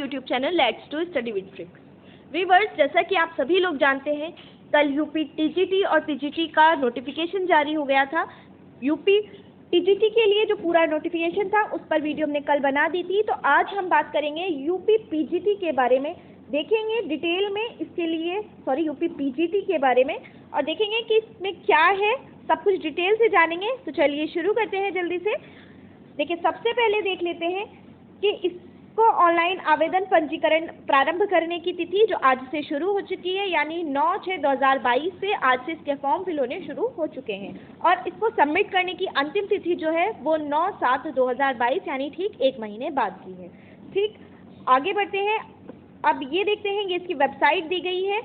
YouTube channel let's to study with tricks. Viewers, जैसा कि आप सभी लोग जानते हैं, कल यूपी टीजीटी और पीजीटी का नोटिफिकेशन जारी हो गया था। यूपी टीजीटी के लिए जो पूरा नोटिफिकेशन था उस पर वीडियो हमने कल बना दी थी। तो आज हम बात करेंगे यूपी पीजीटी के बारे में, देखेंगे डिटेल में इसके लिए यूपी पीजीटी के बारे में और देखेंगे कि इसमें क्या है, सब कुछ डिटेल से जानेंगे। तो चलिए शुरू करते हैं जल्दी से। देखिए, सबसे पहले देख लेते हैं कि इसको ऑनलाइन आवेदन पंजीकरण प्रारंभ करने की तिथि जो आज से शुरू हो चुकी है, यानी 9/6/2022 से आज से इसके फॉर्म फिल होने शुरू हो चुके हैं और इसको सबमिट करने की अंतिम तिथि जो है वो 9/7/2022 यानी ठीक 1 महीने बाद की है। ठीक, आगे बढ़ते हैं। अब ये देखते हैं, ये इसकी वेबसाइट दी गई है।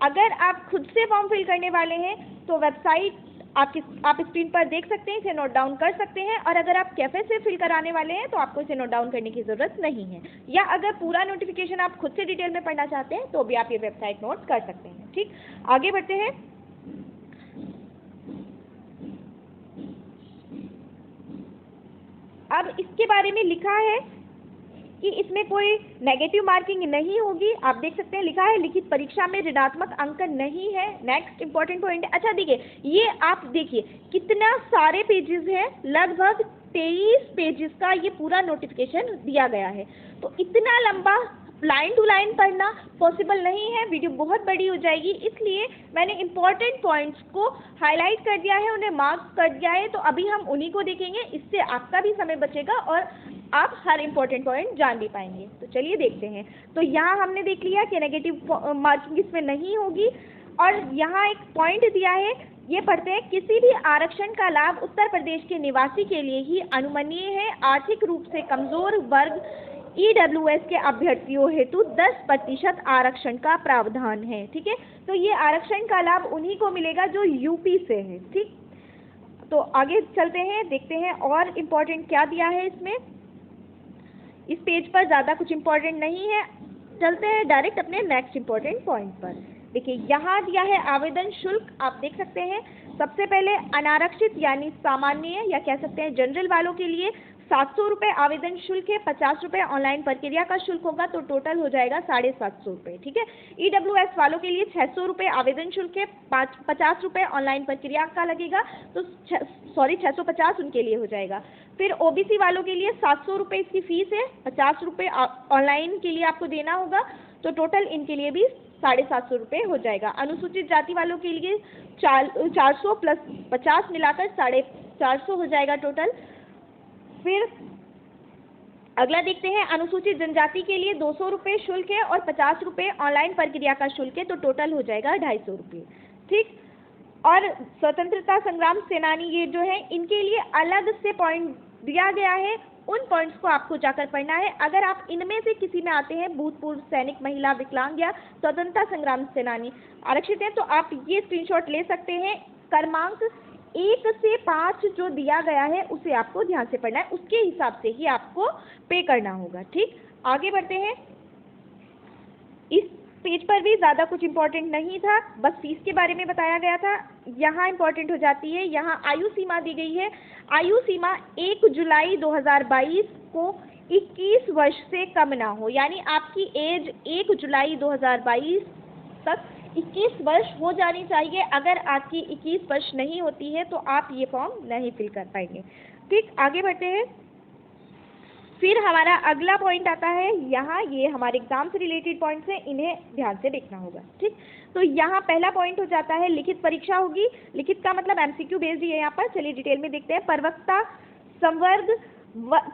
अगर आप खुद से फॉर्म फिल करने वाले हैं तो वेबसाइट आप स्क्रीन पर देख सकते हैं, इसे नोट डाउन कर सकते हैं। और अगर आप कैफे से फिल कराने वाले हैं तो आपको इसे नोट डाउन करने की ज़रूरत नहीं है, या अगर पूरा नोटिफिकेशन आप खुद से डिटेल में पढ़ना चाहते हैं तो भी आप ये वेबसाइट नोट कर सकते हैं। ठीक, आगे बढ़ते हैं। अब इसके बारे में लिखा है कि इसमें कोई नेगेटिव मार्किंग नहीं होगी। आप देख सकते हैं, लिखा है लिखित परीक्षा में ऋणात्मक अंक नहीं है। नेक्स्ट इंपॉर्टेंट पॉइंट है, अच्छा देखिए, ये आप देखिए कितना सारे पेजेस हैं, लगभग 23 पेजेस का ये पूरा नोटिफिकेशन दिया गया है। तो इतना लंबा लाइन टू लाइन पढ़ना पॉसिबल नहीं है, वीडियो बहुत बड़ी हो जाएगी, इसलिए मैंने इंपॉर्टेंट पॉइंट्स को हाईलाइट कर दिया है, उन्हें मार्क कर दिया है। तो अभी हम उन्हीं को देखेंगे, इससे आपका भी समय बचेगा और आप हर इंपॉर्टेंट पॉइंट जान भी पाएंगे। तो चलिए देखते हैं। तो यहाँ हमने देख लिया कि नेगेटिव मार्किंग इसमें नहीं होगी और यहाँ एक पॉइंट दिया है, ये पढ़ते हैं, किसी भी आरक्षण का लाभ उत्तर प्रदेश के निवासी के लिए ही अनुमन्य है। आर्थिक रूप से कमजोर वर्ग EWS के अभ्यर्थियों हेतु 10% आरक्षण का प्रावधान है। ठीक है, तो ये आरक्षण का लाभ उन्हीं को मिलेगा जो यूपी से है। ठीक, तो आगे चलते हैं, देखते हैं और इम्पोर्टेंट क्या दिया है इसमें। इस पेज पर ज़्यादा कुछ इम्पोर्टेंट नहीं है, चलते हैं डायरेक्ट अपने नेक्स्ट इम्पोर्टेंट पॉइंट पर। देखिए, यहाँ दिया है आवेदन शुल्क, आप देख सकते हैं। सबसे पहले अनारक्षित यानी सामान्य या कह सकते हैं जनरल वालों के लिए 700 रुपये आवेदन शुल्क है, 50 रुपये ऑनलाइन प्रक्रिया का शुल्क होगा, तो टोटल हो जाएगा 750 रुपये। ठीक है, EWS वालों के लिए 600 रुपये आवेदन शुल्क है, 50 रुपये ऑनलाइन प्रक्रिया का लगेगा, तो 650 उनके लिए हो जाएगा। फिर OBC वालों के लिए 700 रुपये इसकी फीस है, 50 रुपये ऑनलाइन के लिए आपको देना होगा, तो टोटल इनके लिए भी 750 रुपये हो जाएगा। अनुसूचित जाति वालों के लिए 400 प्लस 50 मिलाकर 450 हो जाएगा टोटल। फिर अगला देखते हैं, अनुसूचित जनजाति के लिए 200 रुपये शुल्क है और 50 रुपये ऑनलाइन प्रक्रिया का शुल्क है, तो टोटल हो जाएगा 250 रुपये। ठीक, और स्वतंत्रता संग्राम सेनानी ये जो है, इनके लिए अलग से पॉइंट दिया गया है, उन पॉइंट्स को आपको जाकर पढ़ना है। अगर आप इनमें से किसी में आते हैं, भूतपूर्व सैनिक, महिला, विकलांग या स्वतंत्रता संग्राम सेनानी आरक्षित हैं, तो आप ये स्क्रीनशॉट ले सकते हैं। क्रमांक 1 से 5 जो दिया गया है उसे आपको ध्यान से पढ़ना है, उसके हिसाब से ही आपको पे करना होगा। ठीक, आगे बढ़ते हैं। इस पेज पर भी ज़्यादा कुछ इम्पोर्टेंट नहीं था, बस फीस के बारे में बताया गया था। यहाँ इम्पोर्टेंट हो जाती है, यहाँ आयु सीमा दी गई है। आयु सीमा 1 जुलाई 2022 को 21 वर्ष से कम ना हो, यानी आपकी एज 1 जुलाई 2022 तक 21 वर्ष हो जानी चाहिए। अगर आपकी 21 वर्ष नहीं होती है तो आप ये फॉर्म नहीं फिल कर पाएंगे। ठीक, आगे बढ़ते हैं। फिर हमारा अगला पॉइंट आता है, यहाँ ये हमारे एग्जाम से रिलेटेड पॉइंट्स हैं, इन्हें ध्यान से देखना होगा। ठीक, तो यहाँ पहला पॉइंट हो जाता है लिखित परीक्षा होगी। लिखित का मतलब MCQ बेस्ड ही है यहाँ पर। चलिए डिटेल में देखते हैं। प्रवक्ता संवर्ग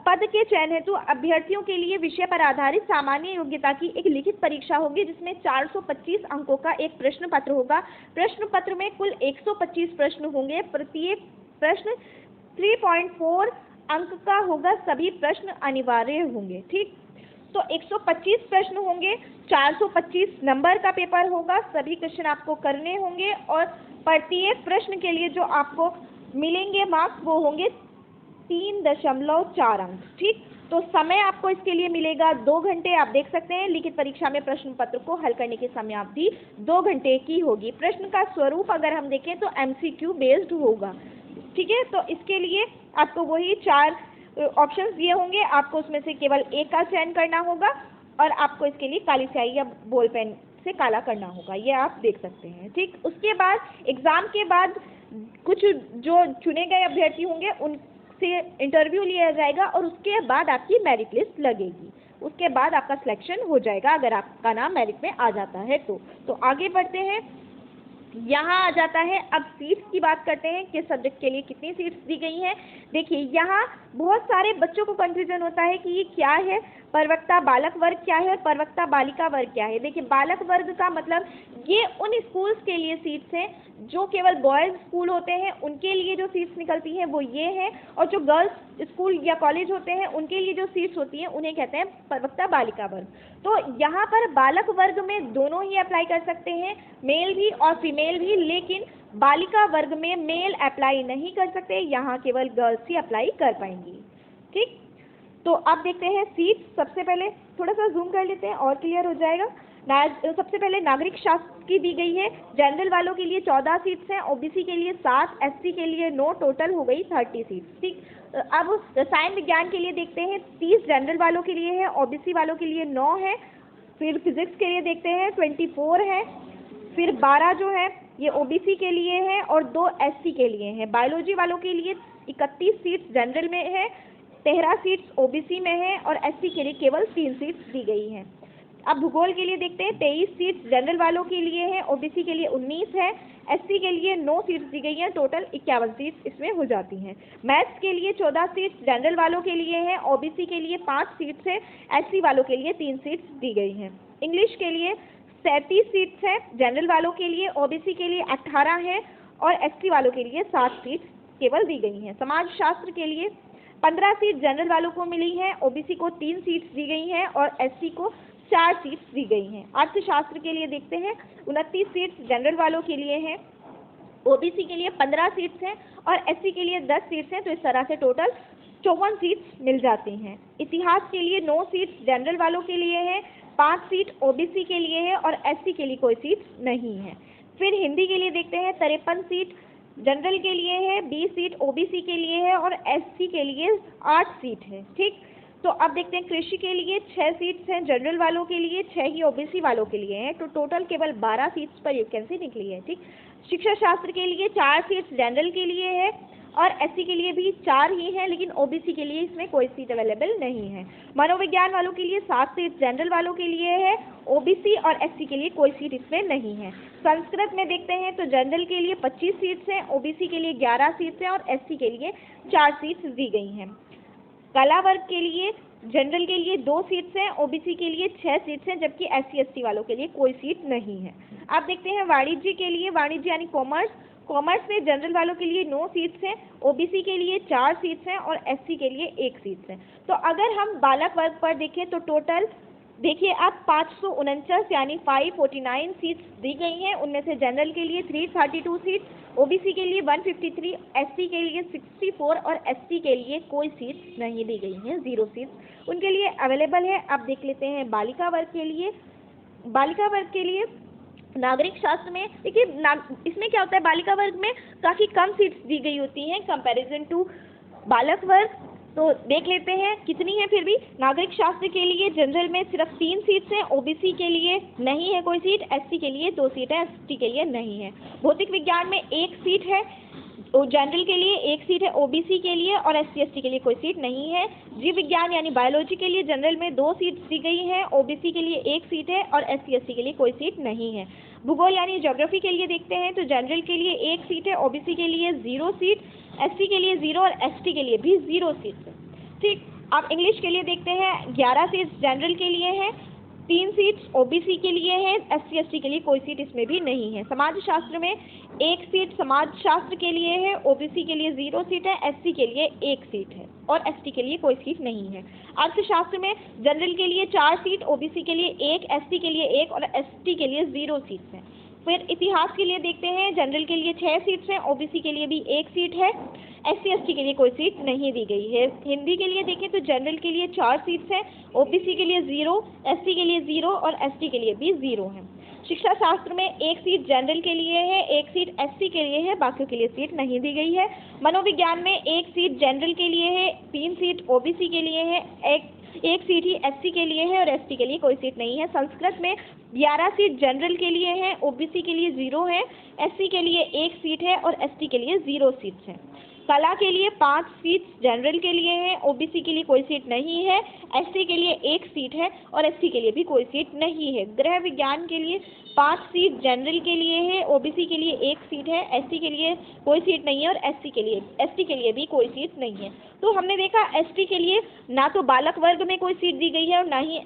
पद के चयन हेतु अभ्यर्थियों के लिए विषय पर आधारित सामान्य योग्यता की एक लिखित परीक्षा होगी, जिसमें 425 अंकों का एक प्रश्न पत्र होगा। प्रश्न पत्र में कुल 125 प्रश्न होंगे, प्रत्येक प्रश्न 3.4 अंक का होगा, सभी प्रश्न अनिवार्य होंगे। ठीक, तो 125 प्रश्न होंगे, 425 नंबर का पेपर होगा, सभी क्वेश्चन आपको करने होंगे और प्रत्येक प्रश्न के लिए जो आपको मिलेंगे मार्क्स वो होंगे 3.4 अंक। ठीक, तो समय आपको इसके लिए मिलेगा 2 घंटे। आप देख सकते हैं लिखित परीक्षा में प्रश्न पत्र को हल करने की समय अवधि 2 घंटे की होगी। प्रश्न का स्वरूप अगर हम देखें तो MCQ बेस्ड होगा। ठीक है, तो इसके लिए आपको वही 4 ऑप्शंस दिए होंगे, आपको उसमें से केवल एक का चयन करना होगा और आपको इसके लिए काली स्याही या बॉल पेन से काला करना होगा, ये आप देख सकते हैं। ठीक, उसके बाद एग्ज़ाम के बाद कुछ जो चुने गए अभ्यर्थी होंगे उनसे इंटरव्यू लिया जाएगा और उसके बाद आपकी मेरिट लिस्ट लगेगी, उसके बाद आपका सिलेक्शन हो जाएगा अगर आपका नाम मेरिट में आ जाता है तो आगे बढ़ते हैं। यहाँ आ जाता है, अब सीट्स की बात करते हैं, किस सब्जेक्ट के लिए कितनी सीट्स दी गई हैं। देखिए यहाँ बहुत सारे बच्चों को कंफ्यूजन होता है कि ये क्या है, प्रवक्ता बालक वर्ग क्या है और प्रवक्ता बालिका वर्ग क्या है। देखिए बालक वर्ग का मतलब ये उन स्कूल्स के लिए सीट्स हैं जो केवल बॉयज़ स्कूल होते हैं, उनके लिए जो सीट्स निकलती हैं वो ये हैं, और जो गर्ल्स स्कूल या कॉलेज होते हैं उनके लिए जो सीट्स होती हैं उन्हें कहते हैं प्रवक्ता बालिका वर्ग। तो यहाँ पर बालक वर्ग में दोनों ही अप्लाई कर सकते हैं, मेल भी और फीमेल भी, लेकिन बालिका वर्ग में मेल अप्लाई नहीं कर सकते, यहाँ केवल गर्ल्स ही अप्लाई कर पाएंगी। ठीक, तो अब देखते हैं सीट्स। सबसे पहले थोड़ा सा जूम कर लेते हैं और क्लियर हो जाएगा। सबसे पहले नागरिक शास्त्र की दी गई है, जनरल वालों के लिए 14 सीट्स हैं, ओबीसी के लिए 7, एससी के लिए 9, टोटल हो गई 30 सीट्स। ठीक, अब रसायन विज्ञान के लिए देखते हैं, 30 जनरल वालों के लिए है, ओबीसी वालों के लिए 9 है। फिर फिजिक्स के लिए देखते हैं 24 है, फिर 12 जो है ये ओबीसी के लिए है और 2 एससी के लिए हैं। बायोलॉजी वालों के लिए 31 सीट्स जनरल में है, 13 सीट्स ओबीसी में है और एससी के लिए केवल 3 सीट्स दी गई हैं। अब भूगोल के लिए देखते हैं, 23 सीट्स जनरल वालों के लिए है, ओबीसी के लिए 19 है, एससी के लिए 9 सीट्स दी गई हैं, टोटल 51 सीट्स इसमें हो जाती हैं। मैथ्स के लिए 14 सीट्स जनरल वालों के लिए है, ओबीसी के लिए 5 सीट्स है, एससी वालों के लिए 3 सीट्स दी गई हैं। इंग्लिश के लिए 37 सीट्स है जनरल वालों के लिए, ओबीसी के लिए 18 है और एससी वालों के लिए 7 सीट्स केवल दी गई हैं। समाजशास्त्र के लिए 15 सीट जनरल वालों को मिली हैं, ओबीसी को 3 सीट्स दी गई हैं और एससी को 4 सीट्स दी गई हैं। अर्थशास्त्र के लिए देखते हैं, 29 सीट्स जनरल वालों के लिए हैं, ओबीसी के लिए 15 सीट्स हैं और एससी के लिए 10 सीट्स हैं, तो इस तरह से टोटल 54 सीट्स मिल जाती हैं। इतिहास के लिए 9 सीट्स जनरल वालों के लिए है, 5 सीट ओबीसी के लिए है और एससी के लिए कोई सीट नहीं है। फिर हिंदी के लिए देखते हैं, 53 सीट जनरल के लिए है, 20 सीट ओबीसी के लिए है और एससी के लिए 8 सीट है। ठीक, तो अब देखते हैं कृषि के लिए 6 सीट्स हैं जनरल वालों के लिए, 6 ही ओबीसी वालों के लिए हैं, तो टोटल केवल 12 सीट्स पर वैकेंसी निकली है। ठीक, शिक्षा शास्त्र के लिए 4 सीट्स जनरल के लिए है और एससी के लिए भी 4 ही हैं, लेकिन ओबीसी के लिए इसमें कोई सीट अवेलेबल नहीं है। मनोविज्ञान वालों के लिए 7 सीट जनरल वालों के लिए है, ओबीसी और एससी के लिए कोई सीट इसमें नहीं है। संस्कृत में देखते हैं तो जनरल के लिए 25 सीट्स हैं, ओबीसी के लिए 11 सीट्स हैं और एससी के लिए 4 सीट्स दी गई हैं। कला वर्ग के लिए जनरल के लिए 2 सीट्स हैं, ओबीसी के लिए 6 सीट्स हैं, जबकि एससी एसटी वालों के लिए कोई सीट नहीं है। अब देखते हैं वाणिज्य के लिए, वाणिज्य यानी कॉमर्स में जनरल वालों के लिए 9 सीट्स हैं, ओबीसी के लिए 4 सीट्स हैं और एससी के लिए 1 सीट्स हैं। तो अगर हम बालक वर्ग पर देखें तो टोटल देखिए अब 549 यानी 549 सीट्स दी गई हैं, उनमें से जनरल के लिए 332 सीट्स, ओबीसी के लिए 153, एससी के लिए 64 और एसटी के लिए कोई सीट नहीं दी गई हैं, 0 सीट्स उनके लिए अवेलेबल है। अब देख लेते हैं बालिका वर्ग के लिए। बालिका वर्ग के लिए नागरिक शास्त्र में देखिए इसमें क्या होता है, बालिका वर्ग में काफ़ी कम सीट्स दी गई होती हैं कंपैरिजन टू बालक वर्ग। तो देख लेते हैं कितनी है। फिर भी नागरिक शास्त्र के लिए जनरल में सिर्फ 3 सीट्स हैं, ओबीसी के लिए नहीं है कोई सीट, एससी के लिए 2 सीट है, एसटी के लिए नहीं है। भौतिक विज्ञान में 1 सीट है, जनरल के लिए 1 सीट है, ओबीसी के लिए और एससी एसटी के लिए कोई सीट नहीं है। जीव विज्ञान यानी बायोलॉजी के लिए जनरल में 2 सीट्स दी गई हैं, ओबीसी के लिए 1 सीट है और एससी एसटी के लिए कोई सीट नहीं है। भूगोल यानी ज्योग्राफी के लिए देखते हैं तो जनरल के लिए 1 सीट है, ओबीसी के लिए 0 सीट, एससी के लिए 0 और एसटी के लिए भी 0 सीट है। ठीक, अब इंग्लिश के लिए देखते हैं, 11 सीट्स जनरल के लिए हैं, 3 सीट्स ओबीसी के लिए हैं, एससी एसटी के लिए कोई सीट इसमें भी नहीं है। समाजशास्त्र में 1 सीट समाजशास्त्र के लिए है, ओबीसी के लिए 0 सीट है, एससी के लिए 1 सीट है और एसटी के लिए कोई सीट नहीं है। अर्थशास्त्र में जनरल के लिए 4 सीट, ओबीसी के लिए 1, एससी के लिए 1 और एसटी के लिए 0 सीट्स हैं। फिर इतिहास के लिए देखते हैं, जनरल के लिए 6 सीट्स हैं, ओबीसी के लिए भी 1 सीट है, एससी एसटी के लिए कोई सीट नहीं दी गई है। हिंदी के लिए देखें तो जनरल के लिए 4 सीट्स हैं, ओबीसी के लिए 0, एससी के लिए 0 और एसटी के लिए भी 0 है। शिक्षा शास्त्र में 1 सीट जनरल के लिए है, 1 सीट एससी के लिए है, बाकियों के लिए सीट नहीं दी गई है। मनोविज्ञान में 1 सीट जनरल के लिए है, 3 सीट ओबीसी के लिए है, 1 एक सीट ही SC के लिए है और ST के लिए कोई सीट नहीं है। संस्कृत में 11 सीट जनरल के लिए है, OBC के लिए 0 है, SC के लिए 1 सीट है और ST के लिए 0 सीट्स हैं। कला के लिए 5 सीट जनरल के लिए है, OBC के लिए कोई सीट नहीं है, SC के लिए 1 सीट है और ST के लिए भी कोई सीट नहीं है। गृह विज्ञान के लिए 5 सीट जनरल के लिए है, OBC के लिए 1 सीट है, SC के लिए कोई सीट नहीं है और ST के लिए भी कोई सीट नहीं है। तो हमने देखा ST के लिए ना तो बालक वर्ग में कोई सीट दी गई है और ना ही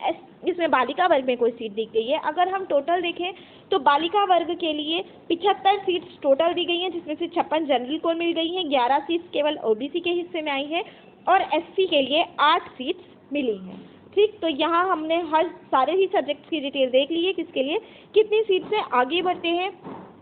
इसमें बालिका वर्ग में कोई सीट दी गई है। अगर हम टोटल देखें तो बालिका वर्ग के लिए 75 सीट्स टोटल दी गई हैं, जिसमें से 56 जनरल को मिल गई हैं, 11 सीट्स केवल OBC के हिस्से में आई है और SC के लिए 8 सीट्स मिली हैं। ठीक, तो यहाँ हमने हर सारे ही सब्जेक्ट्स की डिटेल देख ली है, किसके लिए कितनी सीट से। आगे बढ़ते हैं,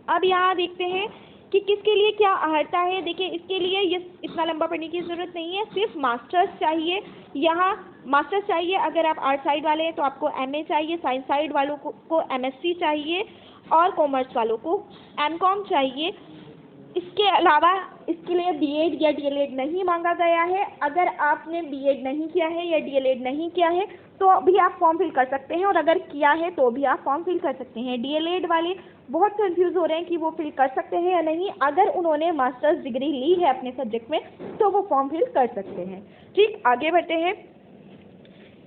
अब यहाँ देखते हैं कि किसके लिए क्या अर्हता है। देखिए, इसके लिए ये इतना लंबा पढ़ने की ज़रूरत नहीं है, सिर्फ मास्टर्स चाहिए। यहाँ मास्टर्स चाहिए। अगर आप आर्ट साइड वाले हैं तो आपको MA चाहिए, साइंस साइड वालों को MSc चाहिए और कॉमर्स वालों को MCOM चाहिए। इसके अलावा इसके लिए BEd या DLEd नहीं मांगा गया है। अगर आपने BEd नहीं किया है या DLEd नहीं किया है तो भी आप फॉर्म फिल कर सकते हैं, और अगर किया है तो भी आप फॉर्म फिल कर सकते हैं। DLEd वाले बहुत कंफ्यूज हो रहे हैं कि वो फिल कर सकते हैं या नहीं। अगर उन्होंने मास्टर्स डिग्री ली है अपने सब्जेक्ट में तो वो फॉर्म फिल कर सकते हैं। ठीक, आगे बढ़ते हैं।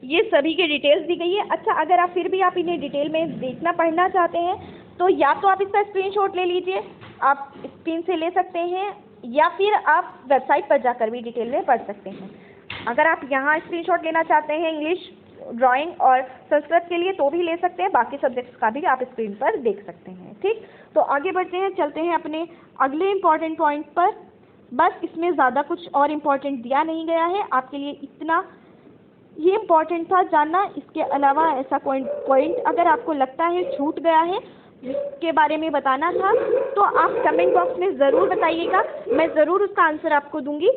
ये सभी की डिटेल्स दी गई है। अच्छा, अगर आप फिर भी आप इन्हें डिटेल में देखना पढ़ना चाहते हैं तो या तो आप इसका स्क्रीनशॉट ले लीजिए, आप स्क्रीन से ले सकते हैं, या फिर आप वेबसाइट पर जाकर भी डिटेल में पढ़ सकते हैं। अगर आप यहाँ स्क्रीनशॉट लेना चाहते हैं इंग्लिश, ड्राइंग और संस्कृत के लिए तो भी ले सकते हैं, बाकी सब्जेक्ट्स का भी आप स्क्रीन पर देख सकते हैं। ठीक, तो आगे बढ़ते हैं, चलते हैं अपने अगले इम्पॉर्टेंट पॉइंट पर। बस इसमें ज़्यादा कुछ और इम्पॉर्टेंट दिया नहीं गया है, आपके लिए इतना ये इम्पॉर्टेंट था जानना। इसके अलावा ऐसा कोई पॉइंट अगर आपको लगता है छूट गया है जिसके बारे में बताना था तो आप कमेंट बॉक्स में ज़रूर बताइएगा, मैं ज़रूर उसका आंसर आपको दूंगी।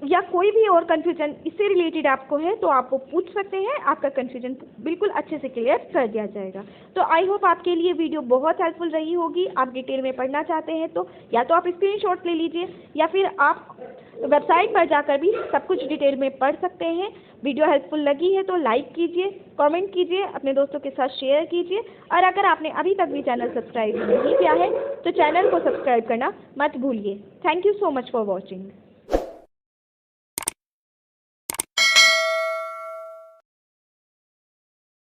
या कोई भी और कन्फ्यूजन इससे रिलेटेड आपको है तो आप वो पूछ सकते हैं, आपका कन्फ्यूजन बिल्कुल अच्छे से क्लियर कर दिया जाएगा। तो आई होप आपके लिए वीडियो बहुत हेल्पफुल रही होगी। आप डिटेल में पढ़ना चाहते हैं तो या तो आप स्क्रीनशॉट ले लीजिए या फिर आप वेबसाइट पर जाकर भी सब कुछ डिटेल में पढ़ सकते हैं। वीडियो हेल्पफुल लगी है तो लाइक कीजिए, कमेंट कीजिए, अपने दोस्तों के साथ शेयर कीजिए, और अगर आपने अभी तक भी चैनल सब्सक्राइब नहीं किया है तो चैनल को सब्सक्राइब करना मत भूलिए। Thank you so much for watching.